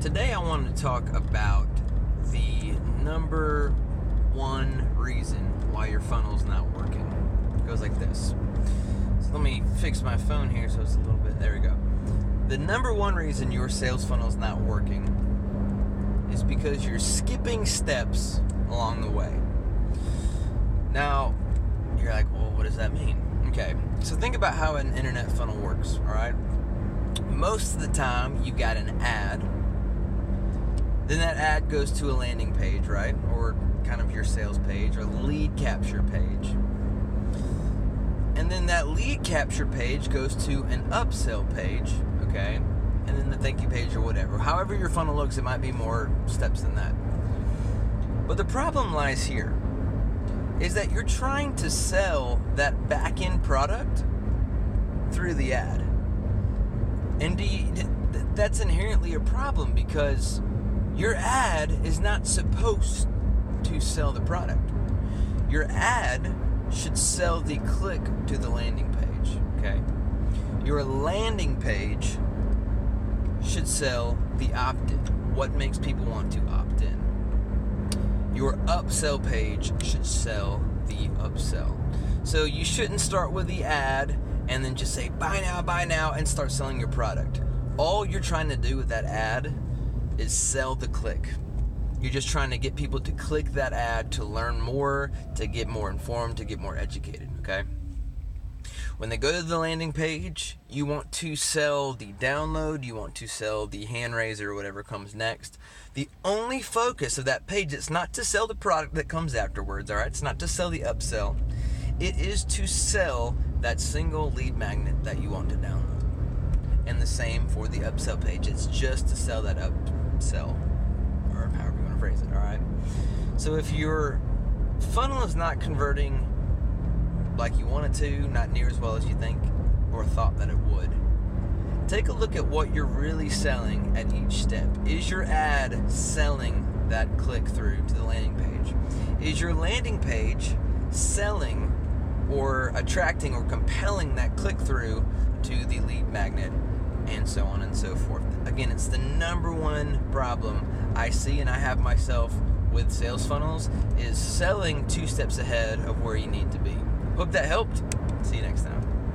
Today I wanted to talk about the number one reason why your funnel's not working. It goes like this. So let me fix my phone here so it's a little bit, there we go. The number one reason your sales funnel's not working is because you're skipping steps along the way. Now, you're like, well, what does that mean? Okay, so think about how an internet funnel works, all right? Most of the time, you got an ad. Then that ad goes to a landing page, right? Or kind of your sales page or lead capture page. And then that lead capture page goes to an upsell page, okay? And then the thank you page or whatever. However your funnel looks, it might be more steps than that. But the problem lies here is that you're trying to sell that back-end product through the ad. And that's inherently a problem because your ad is not supposed to sell the product. Your ad should sell the click to the landing page, okay? Your landing page should sell the opt-in, what makes people want to opt in. Your upsell page should sell the upsell. So you shouldn't start with the ad and then just say, buy now, and start selling your product. All you're trying to do with that ad is sell the click. You're just trying to get people to click that ad to learn more, to get more informed, to get more educated, okay? When they go to the landing page, you want to sell the download, you want to sell the hand raiser or whatever comes next. The only focus of that page is not to sell the product that comes afterwards, all right? It's not to sell the upsell. It is to sell that single lead magnet that you want to download. And the same for the upsell page. It's just to sell that upsell, or however you want to phrase it, all right? So if your funnel is not converting like you want it to, not near as well as you think or thought that it would, take a look at what you're really selling at each step. Is your ad selling that click through to the landing page? Is your landing page selling or attracting or compelling that click through to the lead magnet, and so on and so forth? Again, it's the number one problem I see and I have myself with sales funnels is selling 2 steps ahead of where you need to be. Hope that helped. See you next time.